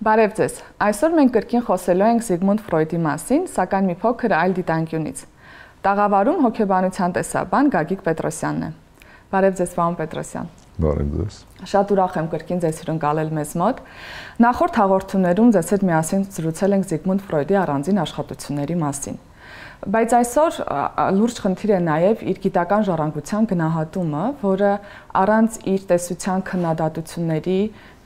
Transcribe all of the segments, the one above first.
Բարև ձեզ։ Այսօր մենք կրկին խոսելու ենք Զիգմունդ Ֆրոյդի մասին, սակայն մի փոքր այլ դիտանկյունից։ Տաղավարում հոգեբանության տեսաբան Գագիկ Պետրոսյանն է։ Բարև ձեզ, պարոն Պետրոսյան։ Բարև ձեզ։ Շատ ուրախ եմ կրկին ձեզ հյուրընկալել մեզ մոտ։ Նախորդ հաղորդումներում ձեզ հետ միասին զրուցել ենք Զիգմունդ Ֆրոյդի առանձին աշխատությունների մասին։ Բայց այսօր լուրջ խնդիր է նաև իր գիտական ժառանգության գնահատումը, որը առանց իր տեսության քննադատությունների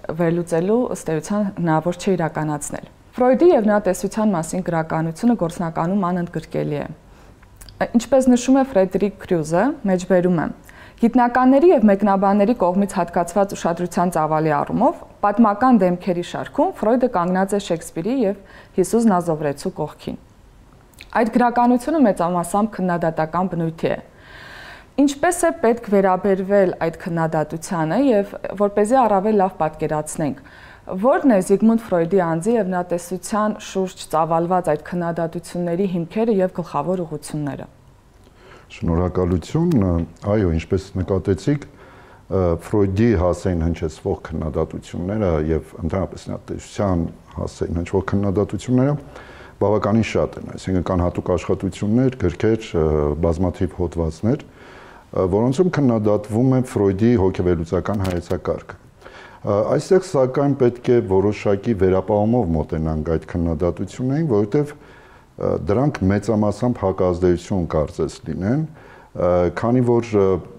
վերլուծելու ըստ էության հնարավոր չէ իրականացնել։ Ֆրոյդի եւ նրա տեսության մասին գրականությունը գործնականում անընդգրկելի է։ Ինչպես նշում է Ֆրեդերիկ Քրյուզը, մեջբերում է. Գիտնականների եւ մեկնաբանների կողմից հատկացված ուշադրության ծավալի առումով պատմական դեմքերի շարքում Ֆրոյդը կանգնած է Շեքսպիրի եւ Հիսուս Նազովրեցու կողքին։ Այդ գրականությունը մեծամասամբ քննադատական բնույթի է։ Ինչպես է պետք վերաբերվել այդ քննադատությանը եւ որպեսզի առավել լավ պատկերացնենք, որն է Զիգմունդ Ֆրոյդի անձի եւ նրա տեսության շուրջ ծավալված այդ քննադատությունների հիմքերը եւ գլխավոր ուղղությունները։ Շնորհակալություն, այո, ինչպես նկատեցիք, Ֆրոյդի հասցեին հնչեցվող քննադատությունները եւ ընդհանրապես նրա տեսության հասցեին հնչվող քննադատությունները բավականին շատ են, այսինքն կան հատուկ աշխատություններ, գրքեր, բազմաթիվ հոդվածներ, որոնցում քննադատվում է Ֆրոյդի հոգեվերլուծական հայեցակարգը։ Այստեղ սակայն պետք է որոշակի վերապահումով մոտենանք այդ քննադատություններին, որովհետև դրանք մեծամասամբ հակազդեցություն կարծես լինեն, քանի որ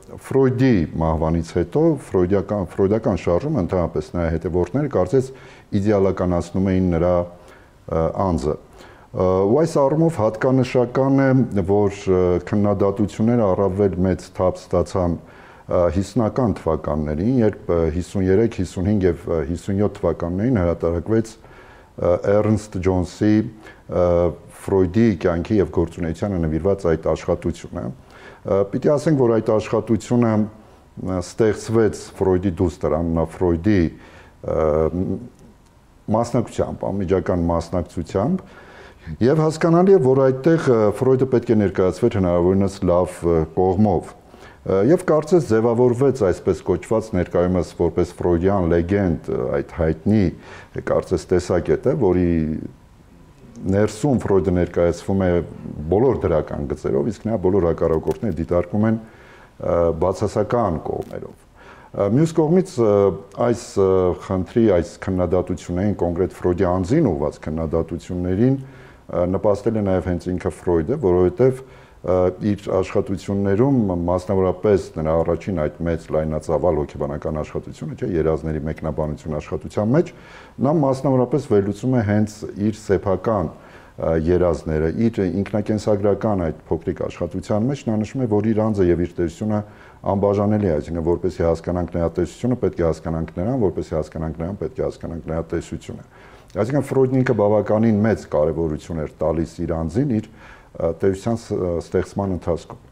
Ֆրոյդի մահվանից հետո ֆրոյդական շարժումը ընդհանրապես նրա հետևորդները կարծես իդեալականացնում էին նրա անձը։ Ու այս առումով հատկանշական է, որ քննադատությունները առավել մեծ թափ ստացան 50-ական թվականներին, երբ 53, 55 եւ 57 թվականներին հրատարակվեց Էրնստ Ջոնսի Ֆրոյդի կյանքի եւ գործունեությանը նվիրված այդ աշխատությունը։ Պիտի ասենք, որ այդ աշխատությունը ստեղծվեց Ֆրոյդի դուստր Աննա Ֆրոյդի մասնակցությամբ, անմիջական մասնակցությամբ, եւ հասկանալի է, որ այդտեղ Ֆրոյդը պետք է ներկայացվեր հնարավորինս լավ կողմով։ Եվ կարծես ձևավորվեց այսպես կոչված ներկայումս որպես ֆրոյդյան լեգենդ այդ հայտնի կարծես տեսակետը, որի ներսում Ֆրոյդը ներկայացվում է բոլոր դրական գծերով, իսկ նրա բոլոր հակառակորդները դիտարկում են բացասական կողմերով։ Մյուս կողմից այս խնդրի, այս քննադատություններին, կոնկրետ Ֆրոյդի անձին ուղղված քննադատություններին նպաստել է նաև հենց ինքը Ֆրոյդը, որովհետև իր աշխատություններում, մասնավորապես նրա առաջին այդ մեծ լայնածավալ հոգեբանական աշխատությունը, չէ, երազների մեկնաբանություն աշխատության մեջ, նա մասնավորապես վերլուծում է հենց իր սեփական երազները, իր ինքնակենսագրական այդ փոքրիկ աշխատության մեջ նա նշում է, որ իր անձը եւ իր տեսությունը անբաժանելի է, այսինքն որպեսզի հասկանանք նրա տեսությունը, պետք է հասկանանք նրան, որպեսզի հասկանանք նրան, պետք է հասկանանք նրա տեսությունը։ Այսինքն Ֆրոյդն ինքը բավականին մեծ կարևորություն էր տալիս իր անձին, իր տեսության ստեղծման ընթացքում։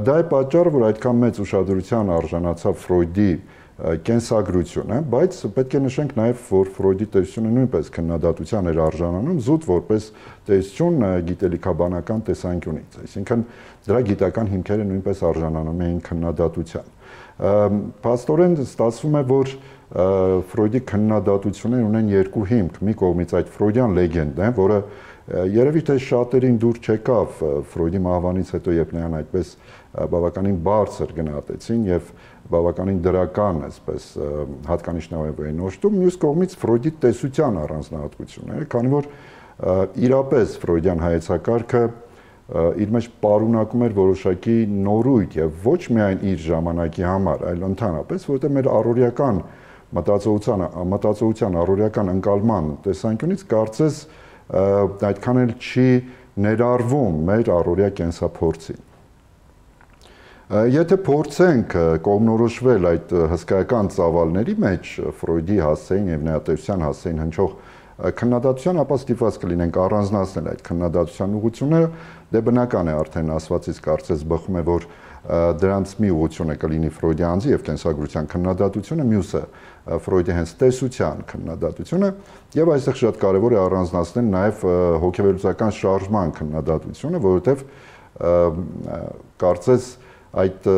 Դա է պատճառը, որ այդքան մեծ ուշադրության արժանացավ Ֆրոյդի կենսագրությունը, բայց պետք է նշենք նաև, որ Ֆրոյդի տեսությունը նույնպես քննադատության էր արժանանում, զուտ որպես տեսություն գիտելիքաբանական տեսանկյունից, այսինքն դրա գիտական հիմքերը նույնպես արժանանում էին քննադատության։ Փաստորեն ստացվում է, որ Ֆրոյդի քննադատությունները ունեն երկու հիմք, մի կողմից այդ ֆրոյդյան լեգենդն է, որը երևի թե շատերին դուր չեկավ Ֆրոյդի մահվանից հետո, երբ նրան այդպես բավականին բարձր գնահատեցին եւ բավականին դրական, այսպես հատկանիշներով էին նշում, մյուս կողմից Ֆրոյդի տեսության առանձնահատկությունները, քանի որ իրապես ֆրոյդյան հայեցակարգը իր մեջ պարունակում էր որոշակի նորույթ եւ ոչ միայն իր ժամանակի համար, այլ ընդհանրապես, որովհետեւ մեր առօրյական մտածողության առօրյական ընկալման տեսանկյունից կարծես այդքան էլ չի ներառվում մեր առօրյա կենսափորձին։ Եթե փորձենք կողմնորոշվել այդ հսկայական ծավալների մեջ Ֆրոյդի հասցեին եւ նրա տեսության հասցեին հնչող քննադատության, ապա ստիպված կլինենք առանձնացնել այդ քննադատության ուղղությունները, դե բնական է արդեն ասվածից կարծես բխում է, որ դրանց մի ուղղությունը կլինի Ֆրոյդի անձի եւ կենսագրության քննադատությունը, մյուսը Ֆրոյդի հենց տեսության քննադատությունը, եւ այստեղ շատ կարեւոր է առանձնացնել նաեւ հոգեվերլուծական շարժման քննադատությունը, որովհետեւ կարծես այդ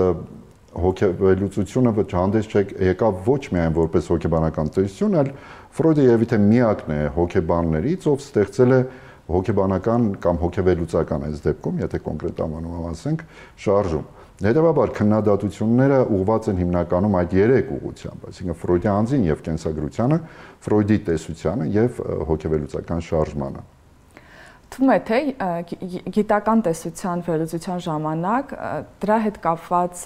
հոգեվերլուծությունը հանդես եկավ ոչ միայն որպես հոգեբանական տեսություն, այլ Ֆրոյդը եւիթե միակն է հոգեբաններից, ով ստեղծել է հոգեբանական կամ հոգեվերլուծական այս դեպքում, եթե կոնկրետ անվանումը ասենք, շարժում։ Հետևաբար քննադատությունները ուղղված են հիմնականում այդ երեք ուղղությամբ, այսինքն Ֆրոյդի անձին եւ կենսագրությանը, Ֆրոյդի տեսությանը եւ հոգեվերլուծական շարժմանը։ Թվում է թե գիտական տեսության վերլուծության ժամանակ դրա հետ կապված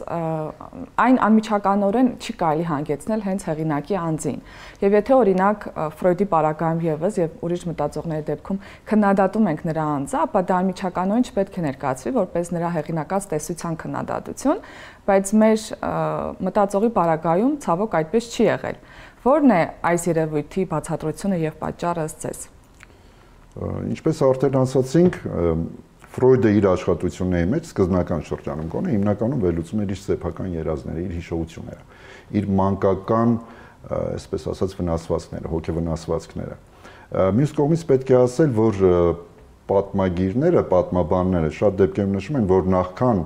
այն անմիջականորեն չի կարելի հանգեցնել հենց հեղինակի անձին։ Եվ եթե օրինակ Ֆրոյդի պարագայում եւս եւ ուրիշ մտածողների դեպքում քննադատում ենք նրա անձը, ապա դա անմիջականորեն չպետք է ներկայացվի որպես նրա հեղինակած տեսության քննադատություն, բայց մեր մտածողի պարագայում ցավոք այդպես չի եղել։ Որն է այս երևույթի բացատրությունը եւ պատճառը ըստ ձեզ։ Ինչպես արդեն ասացինք, Ֆրոյդը իր աշխատությունների մեջ սկզբնական շրջանում կոնը հիմնականում վերլուծում էր իր սեփական երազները, իր հիշողությունները, իր մանկական, այսպես ասած, վնասվածքները, հոգեվնասվածքները։ Մյուս կողմից պետք է ասել, որ պատմագիրները, պատմաբանները շատ դեպքերում նշում են, որ նախքան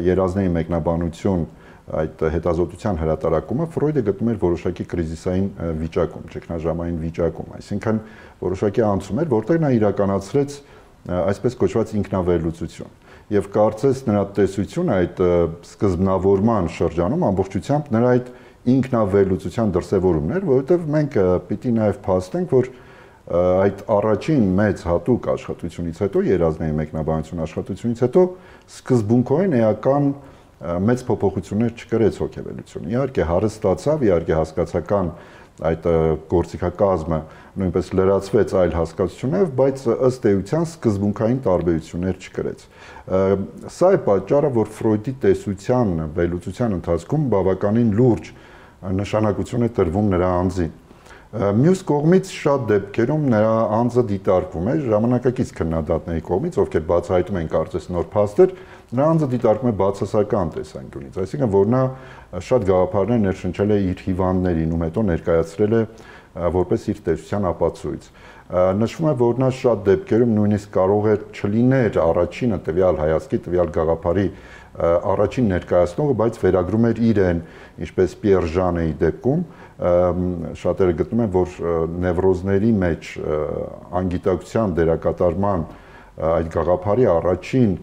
երազների մեկնաբանություն այդ հետազոտության հրատարակումը Ֆրոյդը գտնում էր որոշակի կրիզիսային վիճակում, ճգնաժամային վիճակում, այսինքն որոշակի անցում էր, որտեղ նա իրականացրեց այսպես կոչված ինքնավերլուծություն։ Եվ կարծես նրա տեսությունը այդ սկզբնավորման շրջանում ամբողջությամբ նրա այդ ինքնավերլուծության դրսևորումն էր, որովհետև մենք պիտի նաև փաստենք, որ այդ առաջին մեծ հատուկ աշխատությունից հետո, երազների մեկնաբանություն աշխատությունից հետո սկզբունքորեն էական մեծ փոփոխություններ չկրեց հոգեվերլուծությունը։ Իհարկե հարստացավ, իհարկե հասկացական այդ գործիքակազմը նույնպես լրացվեց այլ հասկացություններով, բայց ըստ էության սկզբունքային տարբերություններ չկրեց։ Սա է պատճառը, որ Ֆրոյդի տեսության վերլուծության ընթացքում բավականին լուրջ նշանակություն է տրվում նրա անձին։ Մյուս կողմից շատ դեպքերում նրա անձը դիտարկվում է ժամանակակից քննադատների կողմից, ովքեր բացահայտում են կարծես նոր փաստեր, նրա անձը դիտարկվում է բացասական տեսանկյունից, այսինքն որ նա շատ գաղափարներ ներշնչել է իր հիվանդներին, ում հետո ներկայացրել է որպես իր տեսության ապացույց։ Նշվում է, որ նա շատ դեպքերում նույնիսկ կարող է չլիներ առաջինը տվյալ հայացքի, տվյալ գաղափարի առաջին ներկայացնողը, բայց վերագրում էր իրեն, ինչպես Պիեր Ժանեի դեպքում, շատերը գտնում են, որ նևրոզների մեջ անգիտակցության դերակատարման այդ գաղափարի առաջին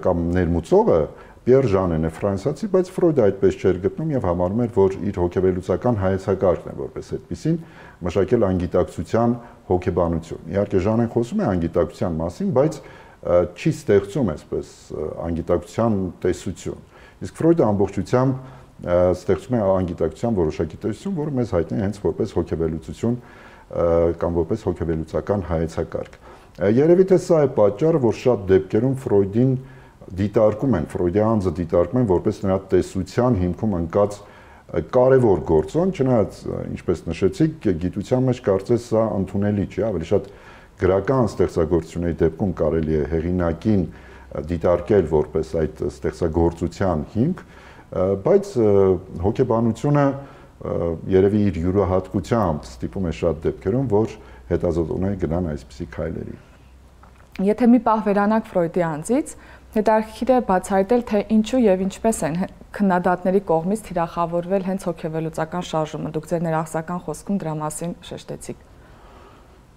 կամ ներմուծողը Պիեր Ժանեն է ֆրանսիացի, բայց Ֆրոյդը այդպես չէր գտնում եւ համարում էր, որ իր հոգեվերլուծական հայեցակարգն է որպես այդպեսին մշակել անգիտակցության հոգեբանություն։ Իհարկե Ժանեն խոսում է անգիտակցության մասին, բայց չի ստեղծում այսպես անգիտակցության տեսություն։ Իսկ Ֆրոյդը ամբողջությամբ ստեղծում է անգիտակցության որոշակի տեսություն, որը մեզ հայտնի է հենց որպես հոգեվերլուծություն կամ որպես հոգեվերլուծական հայեցակարգ։ Երևի թե սա է պատճառը, որ շատ դեպքերում Ֆրոյդին դիտարկում են, Ֆրոյդի անձը դիտարկում են որպես նրա տեսության հիմքում ընկած կարևոր գործոն, չնայած ինչպես նշեցիք, գիտության մեջ կարծես սա ընդունելի չի, ավելի շատ գրական ստեղծագործությունների դեպքում կարելի է հեղինակին դիտարկել որպես այդ ստեղծագործության հիմք, բայց հոգեբանությունը երևի իր յուրահատկությամբ ստիպում է շատ դեպքերում, որ հետազոտողները գնան այսպիսի քայլերի։ Եթե մի պահ վերանանք Ֆրոյդի անձից, հետաքրքիր է բացահայտել, թե ինչու եւ ինչպես են քննադատների կողմից թիրախավորվել հենց հոգեվերլուծական շարժումը։ Դուք ձեր ներաղսական խոսքում դրա մասին շեշտեցիք։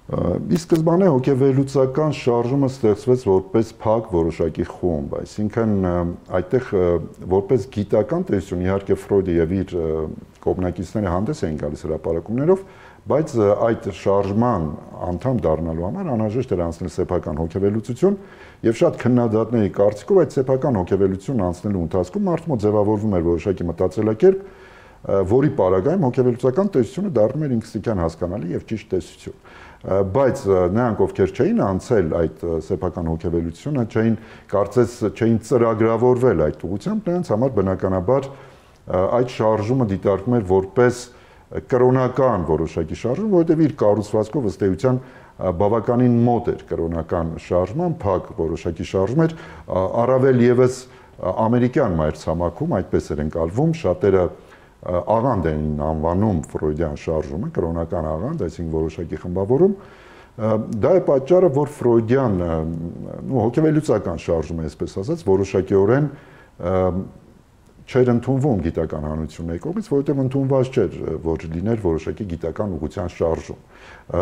Ի սկզբանե հոգեվերլուծական շարժումը ստեղծվեց որպես փակ որոշակի խումբ, այսինքն այդտեղ որպես գիտական տեսություն իհարկե Ֆրոյդը եւ իր կողմնակիցները հանդես էին գալիս հրապարակումներով, բայց այդ շարժման անդամ դառնալու համար անհրաժեշտ էր անցնել սեփական հոգեվերլուծություն եւ շատ քննադատների կարծիքով այդ սեփական հոգեվերլուծությունն անցնելու ընթացքում մարդու մոտ ձևավորվում էր որոշակի մտածելակերպ, որի պարագայում հոգեվերլուծական տեսությունը դառնում էր ինքնստիկյան հասկանալի եւ ճիշտ տեսություն։ Բայց նրանք ովքեր չէին անցել այդ սեփական հոգեվերլուծությունը, չէին ծրագրավորվել այդ ուղղությամբ, նրանց համար բնականաբար այդ շարժումը դիտարկվում էր որպես կրոնական որոշակի շարժում, որովհետև իր կառուցվածքով ըստ էության բավականին մոտ էր կրոնական շարժման, փակ որոշակի շարժում էր, առավել եւս ամերիկյան մայրցամաքում այդպես էր ընկալվում, շատերը աղանդ են անվանում Ֆրոյդյան շարժումը, կրոնական աղանդ, այսինքն որոշակի խմբավորում, դա է պատճառը, որ Ֆրոյդյան հոգեվերլուծական շարժումը, այսպես ասած, որոշակիորեն չէր ընդունվում գիտական հանրությունների կողմից, որովհետև ընդունված չէր, որ լիներ որոշակի գիտական ուղղության շարժում։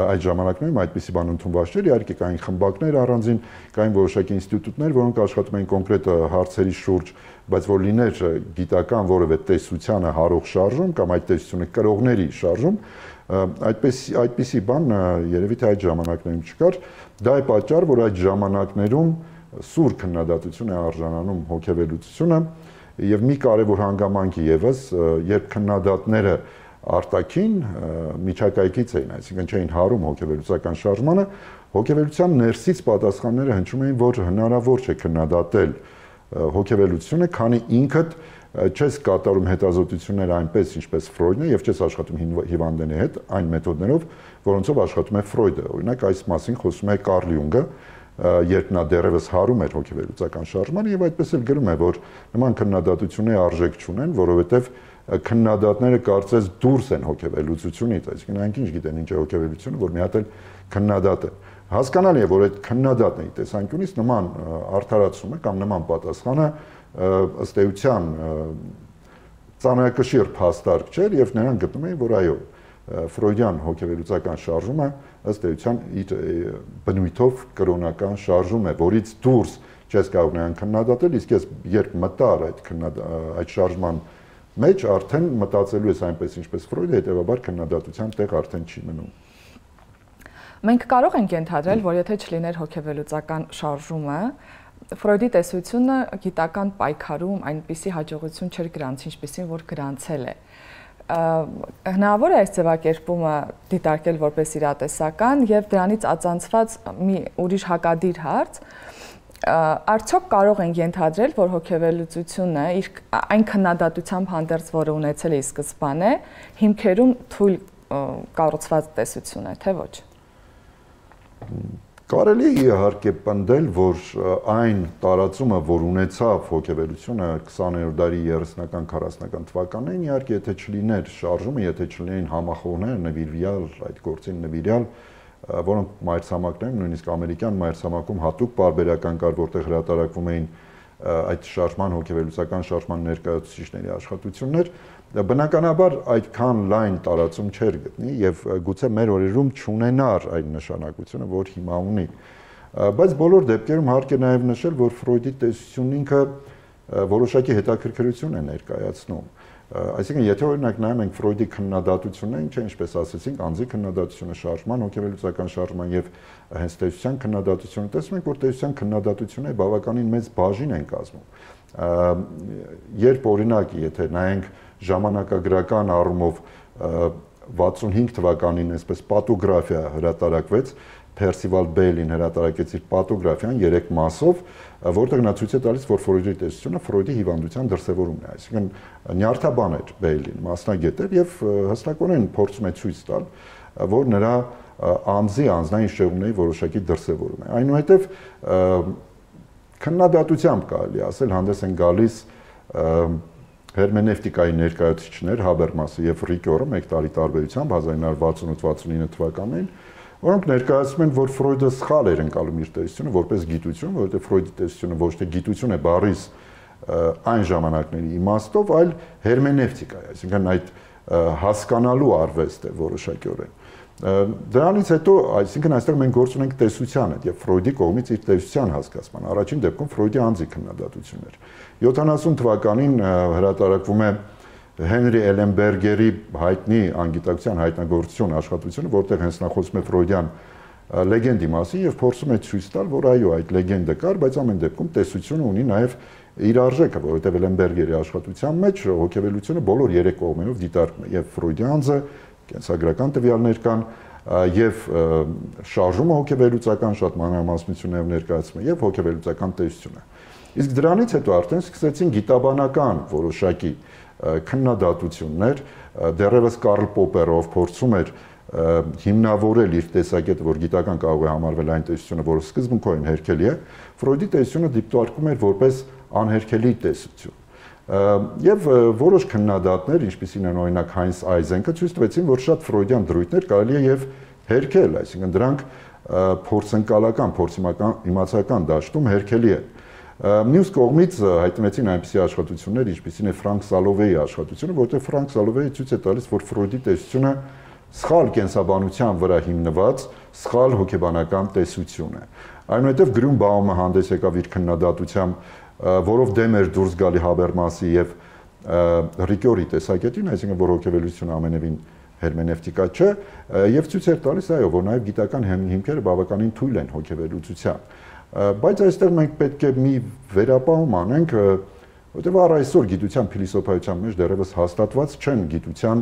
Այդ ժամանակներում այդպիսի բան ընդունված չէր, իհարկե կային խմբակներ առանձին, կային որոշակի ինստիտուտներ, որոնք աշխատում էին կոնկրետ հարցերի շուրջ, բայց որ լիներ գիտական որևէ տեսությանը հարող շարժում կամ այդ տեսությունը կրողների շարժում, այդպիսի բան երևի թե այդ ժամանակներում չկար։ Դա է պատճառը, որ այդ ժամանակներում սուր քննադատություն է արժանանում հոգեվերլուծությունը եւ մի կարևոր հանգամանք եւս, երբ քննադատները արտաքին միջակայքից էին, այսինքն չէին հարում հոգեվերլուծական շարժմանը, հոգեվերլուծության ներսից պատասխանները հնչում էին, որ հնարավոր չէ քննադատել հոգեվերլուծությունը, քանի ինքդ չես կատարում հետազոտությունները այնպես, ինչպես Ֆրոյդն է, եւ չես աշխատում հիվանդների հետ այն մեթոդներով, որոնցով աշխատում է Ֆրոյդը։ Օրինակ, այս մասին խոսում է Կարլ Յունգը, երբ նա դեռևս հարում էր հոգեվերլուծական շարժմանը եւ այդպես էլ գրում է, որ նման քննադատությունների արժեք չունեն, որովհետեւ քննադատները կարծես դուրս են հոգեվերլուծությունից, այսինքն այնք ինչ գիտեն ինչ է հոգեվերլուծությունը, որ մի հատ էլ քննադատ է։ Հասկանալի է, որ այդ քննադատների տեսանկյունից նման արդարացումը կամ նման պատասխանը ըստ էության ծանրակշիռ փաստարկ չէր եւ նրանք գտնում էին, որ այո, ֆրոյդյան հոգեվերլուծական շարժումը ըստ էության իր բնույթով կրոնական շարժում է, որից դուրս չես կարող նրան քննադատել, իսկ ես երբ մտար այդ շարժման մեջ արդեն մտածելու ես այնպես ինչպես Ֆրոյդը, հետեւաբար քննադատության տեղ արդեն չի մնում։ Մենք կարող ենք ենթադրել, որ եթե չլիներ հոգեվերլուծական շարժումը, Ֆրոյդի տեսությունը գիտական պայքարում այնպիսի հաջողություն չէր գրանցի, ինչպիսին որ գրանցել է։ Հնարավոր է այս ձևակերպումը դիտարկել որպես իրատեսական եւ դրանից ածանցված մի ուրիշ հակադիր հարց, արդյոք կարող ենք ենթադրել, որ հոգեվերլուծությունը իր այն քննադատությամբ հանդերձ, որը ունեցել է ի սկզբանե, հիմքերում թույլ կառուցված տեսություն է, թե ոչ։ Կարելի է իհարկե պնդել, որ այն տարածումը, որ ունեցավ հոգեվերլուծությունը 20-րդ դարի 30-ական 40-ական թվականներին, իհարկե եթե չլիներ շարժումը, եթե չլինեին համախոհներ նվիրյալ այդ գործին նվիրյալ, որոնք մայրցամաքներում, նույնիսկ ամերիկյան մայրցամաքում հատուկ պարբերական կար, որտեղ հրատարակվում էին այդ շարժման հոգեվերլուծական շարժման ներկայացուցիչների աշխատություններ, բնականաբար այդքան լայն տարածում չէր գտնի եւ գուցե մեր օրերում չունենար այն նշանակությունը, որ հիմա ունի։ Բայց բոլոր դեպքերում հարկ է նաեւ նշել, որ Ֆրոյդի տեսությունն ինքը որոշակի հետաքրքրություն է ներկայացնում։ Այսինքն, եթե օրինակ նայում ենք Ֆրոյդի քննադատություններին, չէ՞ ինչպես ասեցինք, անձի քննադատությունը, շարժման, հոգեվերլուծական շարժման եւ հենց տեսության քննադատությունը, տեսնում ենք, որ տեսության քննադատությունները բավականին մեծ բաժին են կազմում։ Երբ օրինակ, եթե նայենք ժամանակագրական առումով 65 թվականին այսպես պատոգրաֆիա հրատարակվեց, Percival Bailey-ն հրատարակեց իր պատոգրաֆիան 3 մասով, որտեղ նա ցույց է տալիս, որ Ֆրոյդի տեսությունը Ֆրոյդի հիվանդության դրսևորումն է, այսինքն նյարդաբան էր Bailey-ն, մասնագետ էր եւ հստակորեն փորձում է ցույց տալ, որ նրա անձի անձնային շեղումների որոշակի դրսևորում է։ Այնուհետև քննադատությամբ կարելի ասել հանդես են գալիս հերմենևտիկայի ներկայացուցիչներ Հաբերմասը եւ Ռիկյորը մեկ տարի տարբերությամբ 1968-69 թվականներին, որոնք ներկայացնում են, որ Ֆրոյդը սխալ էր ընկալում իր տեսությունը որպես գիտություն, որովհետեւ Ֆրոյդի տեսությունը ոչ թե գիտություն է բառից այն ժամանակների իմաստով, այլ հերմենևտիկա է, այսինքն այդ հասկանալու արվեստ է որոշակիորեն։ Դրանից հետո, այսինքն այստեղ մենք գործ ունենք տեսության հետ եւ Ֆրոյդի կողմից իր տեսության հասկացման։ Առաջին դեպքում Ֆրոյդի անձի քննադատությունն էր։ 70 թվականին հրատարակվում է Հենրի Էլենբերգերի հայտնի անգիտակցության հայտնագործություն աշխատությունը, որտեղ հենց նա խոսում է ֆրոյդյան լեգենդի մասին եւ փորձում է ցույց տալ, որ այո, այդ լեգենդը կար, բայց ամեն դեպքում տեսությունը ունի նաեւ իր արժեքը, որովհետեւ Էլենբերգերի աշխատության մեջ հոգեվերլուծությունը բոլոր 3 կողմերով դիտարկվում է եւ ֆրոյդի անձը, կենսագրական տվյալներ կան եւ շարժումը հոգեվերլուծական շատ մանրամասնություններով ներկայացվում է եւ հոգեվերլուծական տեսությունը։ Իսկ դրանից հետո արդեն սկսեցին գիտաբանական որոշակի քննադատություններ, դեռևս Կարլ Պոպերով փորձում էր հիմնավորել իր տեսակետը, որ գիտական կարող է համարվել այն տեսությունը, որը սկզբունքորեն հերքելի է, Ֆրոյդի տեսությունը դիտարկում էր որպես անհերքելի տեսություն։ Եվ որոշ քննադատներ, ինչպիսին են օրինակ Հայնս Այզենկը, ցույց տվեցին, որ շատ ֆրոյդյան դրույթներ կարելի է եւ հերքել, այսինքն դրանք փորձընկալական, փորձիմացական դաշտում հերքելի են։ Մյուս կողմից հայտնվեցին այնպիսի աշխատություններ, ինչպիսին է Ֆրանկ Սալովեի աշխատությունը, որտեղ Ֆրանկ Սալովեը ցույց է տալիս, որ Ֆրոյդի տեսությունը սխալ կենսաբանության վրա հիմնված սխալ հոգեբանական տեսություն է։ Այնուհետև Գրյուն Բաումը հանդես եկավ իր քննադատությամբ, որով դեմ էր դուրս գալի Հաբերմասի եւ Ռիկյորի տեսակետին, այսինքն որ հոգեվելությունը ամենևին հերմենևտիկա չէ, եւ ցույց էր տալիս այո, որ նաեւ գիտական հիմքերը բավականին թույլ են հոգեվելության։ Բայց այստեղ մենք պետք է մի վերապահում անենք, որտեղ առ այսօր գիտության փիլիսոփայության մեջ դեռևս հաստատված չեն գիտության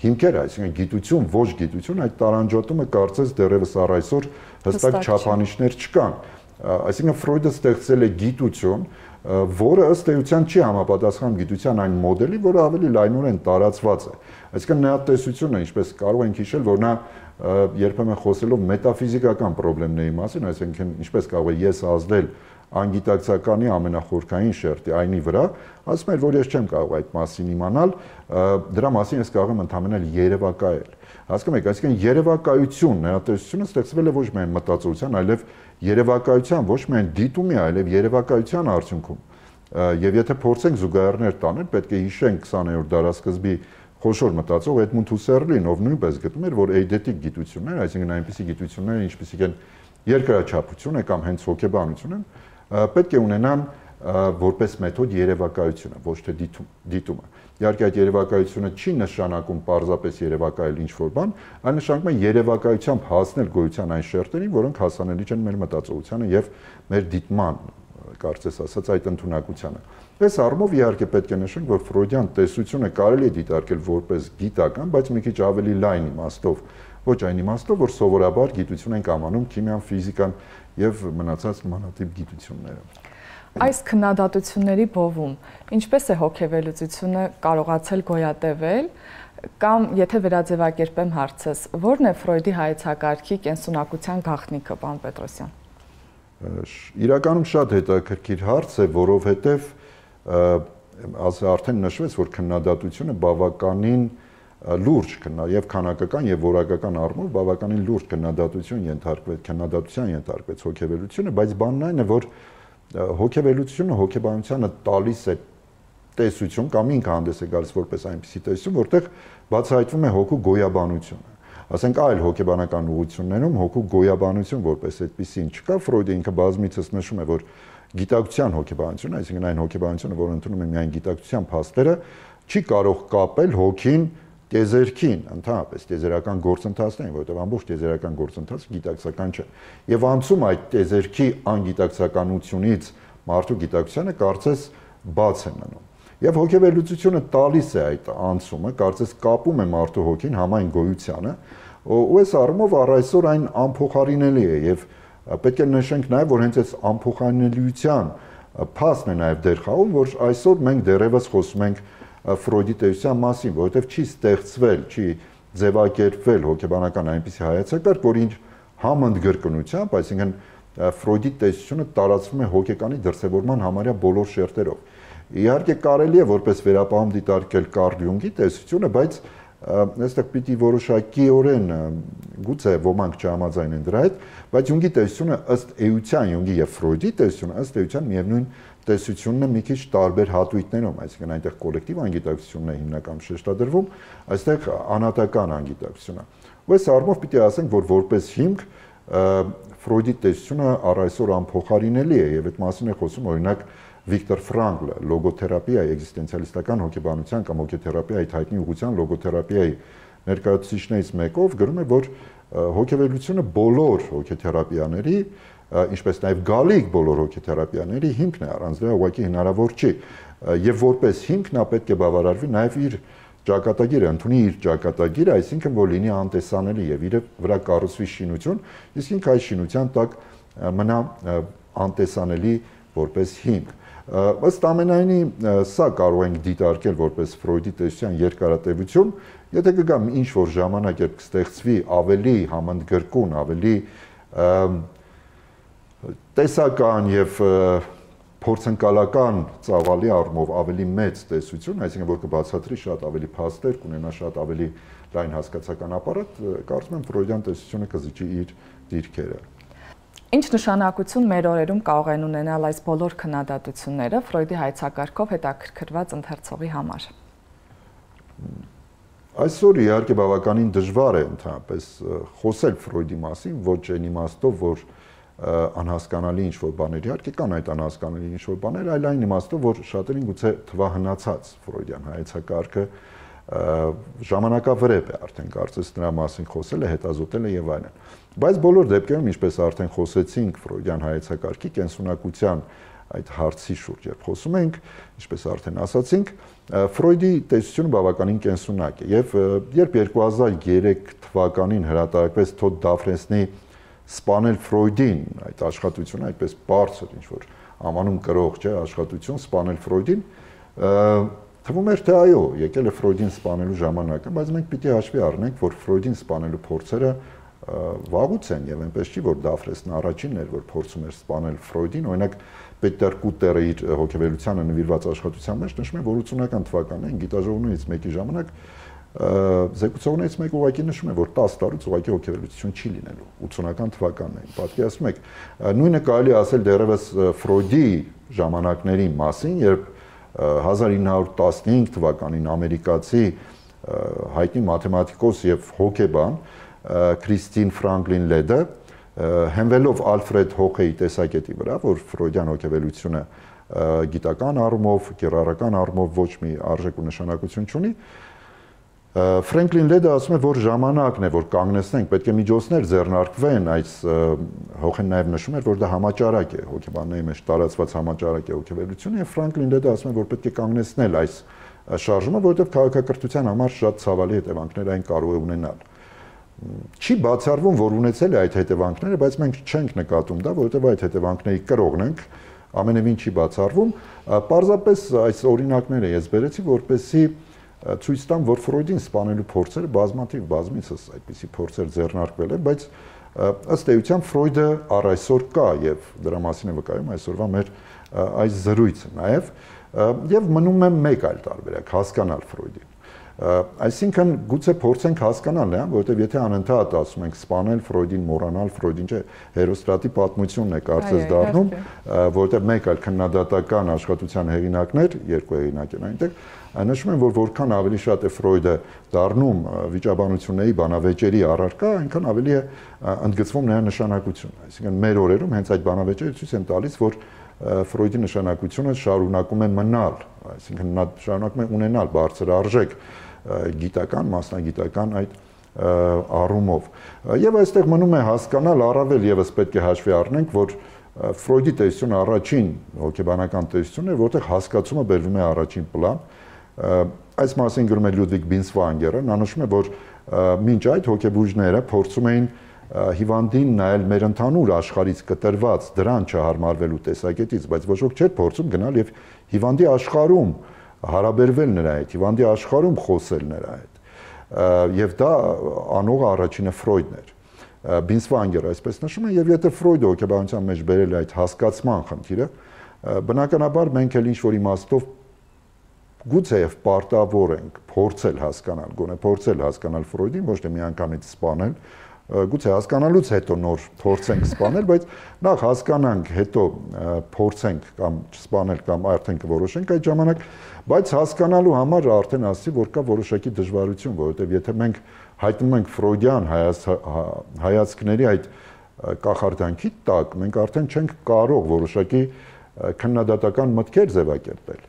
հիմքերը, այսինքն գիտություն, ոչ գիտություն, այդ տարանջատումը կարծես դեռևս առ այսօր հստակ չափանիշներ չկան։ Այսինքն Ֆրոյդը ստեղծել է գիտություն, որը ըստ էության չի համապատասխանում գիտության այն մոդելի, որը ավելի լայնորեն տարածված է։ Այսինքն նրա տեսությունը, ինչպես կարող ենք հիշել, որ նա երբեմն խոսելով մետաֆիզիկական խնդիրների մասին, այսինքն ինչպես կարող է ես ազդել անգիտակցականի ամենախորքային շերտի այնի վրա, ասում էր, որ ես չեմ կարող այդ մասին իմանալ, դրա մասին ես կարող եմ ընդհանրապես երևակայել։ Հասկանում եք, այսինքն երևակայություն, նրա տեսությունը ստեղծվել է ոչ միայն մտածողության, այլև երևակայության, ոչ միայն դիտումի, այլև երևակայության արդյունքում։ Եվ եթե փորձենք զուգահեռներ տանել, պետք է հիշենք 20-րդ դարաշրջանի խոշոր մտածող Էդմունդ Հուսերլին, ով նույնպես գտնում էր, որ էյդետիկ գիտություններ, այսինքն այնպիսի գիտություններ, ինչպիսիք են երկրաչափությունը կամ հենց հոգեբանությունը, պետք է ունենան որպես մեթոդ երևակայությունը, ոչ թե դիտումը։ Իհարկե այդ երևակայությունը չի նշանակում պարզապես երևակայել ինչ-որ բան, այլ նշանակում է երևակայությամբ հասնել գոյության այն շերտերին, որոնք հասանելի չեն մեր մտածողությանը եւ մեր դիտման, կարծես ասած, այդ ընդունակությանը։ Այս առումով իհարկե պետք է նշենք, որ ֆրոյդյան տեսությունը կարելի է դիտարկել որպես գիտական, բայց մի քիչ ավելի լայն իմաստով, ոչ այն իմաստով, որ սովորաբար գիտություն ենք անվանում քիմիան, ֆիզիկան եւ մնացած նմանատիպ գիտությունները։ Այս քննադատությունների բովում ինչպես է հոգեվելուծությունը կարողացել գոյատևել, կամ եթե վերաձևակերպեմ հարցս, ո՞րն է Ֆրոյդի հայեցակարգի կենսունակության գաղտնիքը, պարոն Պետրոսյան։ Իրականում շատ հետաքրքիր հարց է, որովհետեւ արդեն նշվեց, որ քննադատությունը բավականին լուրջ եւ քանակական եւ որակական առումով բավականին լուրջ քննադատության ենթարկվեց հոգեվելությունը, բայց բանն այն է, որ հոգեվելությունը հոգեբանությանը տալիս է տեսություն կամ ինքը հանդես է գալիս որպես այնպիսի տեսություն, որտեղ բացահայտվում է հոգու գոյաբանությունը։ Ասենք այլ հոգեբանական ուղղություններում հոգու գոյաբանություն որպես այդպիսին չկա, Ֆրոյդը ինքը բազմիցս նշում է, որ գիտակցության հոգեբանությունը, այսինքն այն հոգեբանությունը, որը ընդունում է միայն գիտակցության փաստերը, չի կարող կապել հոգին տեզերքին, ընդհանրապես տեզերական գործընթացներին, որովհետև ամբողջ տեզերական գործընթացը գիտակցական չէ։ Եվ անցում այդ տեզերքի անգիտակցականությունից մարդու գիտակցությանը կարծես բաց է մնում։ Եվ հոգեվելուծությունը տալիս է այդ անցումը, կարծես կապում է մարդու հոգին համայն գոյությանը, ու այս առումով առ այսօր այն անփոխարինելի է եւ պետք է նշենք նաեւ, որ հենց այս անփոխարինելիության փաստն է նաեւ դեր խաղում, որ այսօր մենք դեռևս խոսում ենք Ֆրոյդի տեսության մասին, որովհետև չի ստեղծվել, չի ձևակերպվել հոգեբանական այնպիսի հայեցակարգ, որ իր համընդգրկնությամբ, այսինքն Ֆրոյդի տեսությունը տարածվում է հոգեկանի դրսևորման համարյա բոլոր շերտերով։ Իհարկե կարելի է որպես վերապահում դիտարկել Կարլ Յունգի տեսությունը, բայց այստեղ պիտի որոշակիորեն գուցե ոմանք չհամաձայնեն դրա հետ, բայց Յունգի տեսությունը ըստ էության Յունգի եւ Ֆրոյդի տեսությունը ըստ էության միևնույն տեսությունն է մի քիչ տարբեր հատույթներով, այսինքն այնտեղ կոլեկտիվ անգիտակցությունն է հիմնական շեշտադրվում, այստեղ անհատական անգիտակցությունը։ Այս առումով պիտի ասենք, որ որպես հիմք Ֆրոյդի տեսությունը առ այսօր անփոխարինելի է եւ այդ մասին է խոսում օրինակ Վիկտոր Ֆրանկլը, լոգոթերապիայի, էգզիստենցիալիստական հոգեբանության կամ հոգեթերապիայի հայտնի ուղղության լոգոթերապիայի ներկայացուցիչներից մեկով գրում է, որ հոգեվելությունը բոլոր հոգեթերապիաների, ինչպես նաև գալիք բոլոր հոգեթերապիաների հիմքն է, առանց դրա ուղղակի հնարավոր չի։ Եվ որպես հիմք նա պետք է բավարարվի նաև իր ճակատագիրը, ընդունի իր ճակատագիրը, այսինքն որ լինի անտեսանելի եւ իր վրա կառուցվի շինություն, իսկ ինքը այս շինության տակ մնա անտեսանելի որպես հիմք։ Ըստ ամենայնի սա կարող ենք դիտարկել որպես Ֆրոյդի տեսության երկարատևություն, եթե կգա ինչ-որ ժամանակ երբ կստեղծվի ավելի համընդգրկուն, ավելի տեսական եւ փորձընկալական ծավալի առումով ավելի մեծ տեսություն, այսինքն որ կբացատրի շատ ավելի փաստեր, կունենա շատ ավելի լայն հասկացական ապարատ, կարծում եմ Ֆրոյդյան տեսությունը կզիջի իր դիրքերը։ Ինչ նշանակություն մեր օրերում կարող են ունենալ այս բոլոր քննադատությունները Ֆրոյդի հայեցակարգով հետաքրքրված ընթերցողի համար։ Այսօր իհարկե բավականին դժվար է ընդհանրապես խոսել Ֆրոյդի մասին, ոչ այն իմաստով, որ անհասկանալի ինչ-որ բաներ, իհարկե կան այդ անհասկանալի ինչ-որ բաներ, այլ այն իմաստով, որ շատերին գուցե թվահնացած Ֆրոյդյան հայեցակարգը ժամանակավրեպ է արդեն կարծես նրա մասին խոսել է, հետազոտել է եւ այլն։ Բայց բոլոր դեպքերում, ինչպես արդեն խոսեցինք Ֆրոյդյան հայեցակարգի կենսունակության այդ հարցի շուրջ երբ խոսում ենք, ինչպես արդեն ասացինք, Ֆրոյդի տեսությունը բավականին կենսունակ է եւ երբ 2003 թվականին հրատարակվեց Թոդ Դաֆրենսնի Սպանել Ֆրոյդին, այդ աշխատությունը այդպես բարձր ինչ որ անվանում կրող չէ, աշխատություն Սպանել Ֆրոյդին, թվում էր թե այո, եկել է Ֆրոյդին սպանելու ժամանակը, բայց մենք պիտի հաշվի առնենք, որ Ֆրոյդին սպանելու փորձերը վաղուց են եւ այնպես չի որ Դաֆրենսն առաջինն էր, որ փորձում էր սպանել Ֆրոյդին, օրինակ Պետեր Կուտերը իր հոգեվերությանը նվիրված աշխատության մեջ նշում է, որ 80-ական թվականներին գիտաժողովներից մեկի ժամանակ զեկուցողներից մեկը ուղղակի նշում է, որ 10 տարուց ուղղակի հոգեվերություն չի լինելու 80-ական թվականներին։ Պատկերացնում եք, նույնը կարելի ասել դեռևս Ֆրոյդի ժամանակների մասին, երբ 1915 թվականին ամերիկացի հայտնի մաթեմատիկոս եւ հոգեբան Քրիստին Ֆրանկլին Լեդը հենվելով Ալֆրեդ Հոխեի տեսակետի վրա, որ ֆրոյդյան հոգեվերությունը գիտական առումով, կիրառական առումով ոչ մի արժեք ու նշանակություն չունի, Ֆրանկլին Լեդը ասում է, որ ժամանակն է, որ կանգնեցնենք, պետք է միջոցներ ձեռնարկվեն, այս Հոխեն նաև նշում էր, որ դա համաճարակ է, հոգեբանների մեջ տարածված համաճարակ է հոգեվերությունը, եւ Ֆրանկլին Լեդը ասում է, որ պետք է կանգնեցնել այս շարժումը, որովհետեւ քաղաքակրթության համար շատ ցավալի հետևանքներ այն կարող է ունենալ։ Չի բացառվում, որ ունեցել է այդ հետևանքները, բայց մենք չենք նկատում դա, որովհետեւ այդ հետևանքների կրողն ենք, ամենևին չի բացառվում, պարզապես այս օրինակները ես բերեցի, որպեսզի ցույց տամ, որ Ֆրոյդին սպանելու փորձերը բազմիցս այդպիսի փորձեր ձեռնարկվել են, բայց ըստ էության Ֆրոյդը առ այսօր կա եւ դրա մասին է վկայում այսօրվա մեր այս զրույցը նաեւ եւ մնում է մեկ այլ տարբերակ հասկանալ Ֆրոյդին։ Այսինքն գուցե փորձենք հասկանալ, որովհետեւ եթե անընդհատ ասում ենք սպանել Ֆրոյդին, մոռանալ Ֆրոյդին, չէ, Հերոստրատի պատմությունն է կարծես դառնում, որովհետեւ մեկ այլ քննադատական աշխատության հեղինակներ, երկու հեղինակ են այնտեղ, նշում են, որ որքան ավելի շատ է Ֆրոյդը դառնում վիճաբանությունների բանավեճերի առարկա, այնքան ավելի է ընդգծվում նրա նշանակությունը։ Այսինքն մեր օրերում հենց այդ բանավեճերը ցույց են տալիս, որ Ֆրոյդի նշանակությունը շարունակում է մնալ, այսինքն նա շարունակում է ունենալ բարձր արժեք գիտական, մասնագիտական այդ առումով։ Եվ այստեղ մնում է հասկանալ առավել եւս պետք է հաշվի առնենք, որ Ֆրոյդի տեսությունը առաջին հոգեբանական տեսությունն է, որտեղ հասկացումը բերվում է առաջին պլան։ Այս մասին գրում է Լյուդվիգ Բինսվանգերը, նա նշում է, որ մինչ այդ հոգեբույժները փորձում էին հիվանդին նայել մեր ընդհանուր աշխարհից կտրված դրան չհարմարվելու տեսակետից, բայց ոչ ոք չէր փորձում գնալ եւ հիվանդի աշխարհում հարաբերվել նրա հետ, հիվանդի աշխարհում խոսել նրա հետ։ Եվ դա անողը առաջինը Ֆրոյդն էր։ Բինսվանգերը այսպես նշում է, եւ եթե Ֆրոյդը հոգեբանության մեջ բերել է այդ հասկացման խնդիրը, բնականաբար մենք էլ ինչ-որ իմաստով գուցեև պարտավոր ենք փորձել հասկանալ, գոնե փորձել հասկանալ Ֆրոյդին, ոչ թե միանգամից սպանել, գուցե հասկանալուց հետո նոր փորձենք սպանել, բայց նախ հասկանանք, հետո փորձենք կամ չսպանել կամ արդեն կորոշենք այդ ժամանակ, բայց հասկանալու համար արդեն ասի, որ կա որոշակի դժվարություն, որովհետև եթե մենք հայտնում ենք ֆրոյդյան հայացքների այդ կախարդանքի տակ, մենք արդեն չենք կարող որոշակի քննադատական մտքեր ձևակերպել։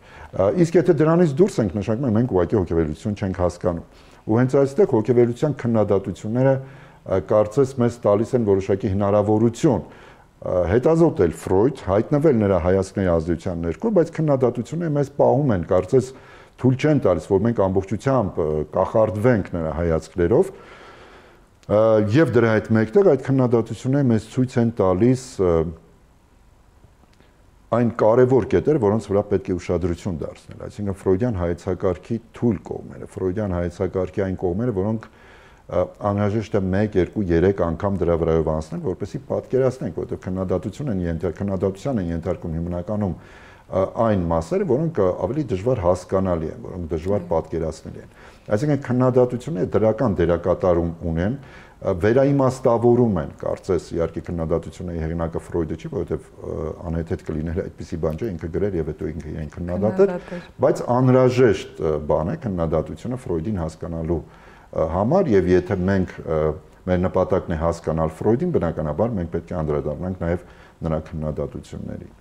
Իսկ եթե դրանից դուրս ենք, նշանակում է մենք ուղղակի հոգեվերություն չենք հասկանում։ Ու հենց այստեղ հոգեվերության քննադատությունները կարծես մեզ տալիս են որոշակի հնարավորություն հետազոտել Ֆրոյդ, հայտնվել նրա հայացքների ազդեցության ներքո, բայց քննադատությունները մեզ պահում են, կարծես թույլ չեն տալիս, որ մենք ամբողջությամբ կախարդվենք նրա հայացքներով, եւ դրա հետ մեկտեղ այդ քննադատությունները մեզ ցույց են տալիս այն կարևոր կետերը, որոնց վրա պետք է ուշադրություն դարձնել, այսինքն ֆրոյդյան հայեցակարգի թույլ կողմերը, ֆրոյդյան հայեցակարգի այն կողմերը, որոնք անհրաժեշտ է 1, 2, 3 անգամ դրա վրայով անցնել, որպեսզի պատկերացնենք, որովհետև քննադատության են ենթարկում հիմնականում այն մասերը, որոնք ավելի դժվար հասկանալի են, որոնք դժվար պատկերացնելի են։ Այսինքն քննադատությունները դրական դերակատարում ունեն վերաիմաստավորում են, կարծես իհարկե քննադատությունը հեղինակը Ֆրոյդը չի, որովհետև անհեթեթ կլիներ այդպիսի բան չէ, ինքը գրեր եւ հետո ինքը իրեն քննադատեր, բայց անհրաժեշտ բան է քննադատությունը Ֆրոյդին հասկանալու համար եւ եթե մենք մեր նպատակն է հասկանալ Ֆրոյդին, բնականաբար մենք պետք է անդրադառնանք նաեւ նրա քննադատություններին։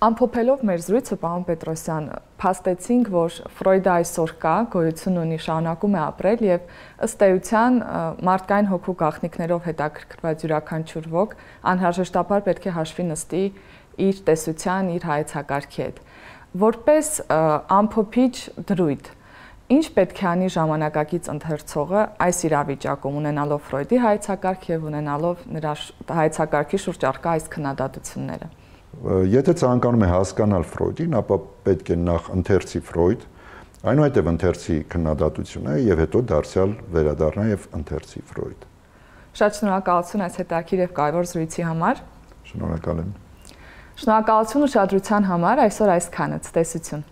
Ամփոփելով մեր զրույցը, պարոն Պետրոսյան, փաստեցինք, որ Ֆրոյդը այսօր կա, գոյություն ունի, շարունակում է ապրել եւ ըստ էության մարդկային հոգու գաղտնիքներով հետաքրքրված յուրաքանչյուր ոք անհրաժեշտաբար պետք է հաշվի նստի իր տեսության, իր հայեցակարգի հետ։ Որպես ամփոփիչ դրույթ, ինչ պետք է անի ժամանակակից ընթերցողը այս իրավիճակում ունենալով Ֆրոյդի հայեցակարգ եւ ունենալով նրա հայեցակարգի շուրջ առկա այս քննադատությունները։ Եթե ցանկանում է հասկանալ Ֆրոյդին, ապա պետք է նախ ընթերցի Ֆրոյդ, այնուհետև ընթերցի քննադատությունը եւ հետո դարձյալ վերադառնա եւ ընթերցի Ֆրոյդ։ Շատ շնորհակալություն այս հետաքրքիր եւ կարևոր զրույցի համար։ Շնորհակալ եմ։ Շնորհակալություն ուշադրության համար, այսօր այսքանը, ցտեսություն։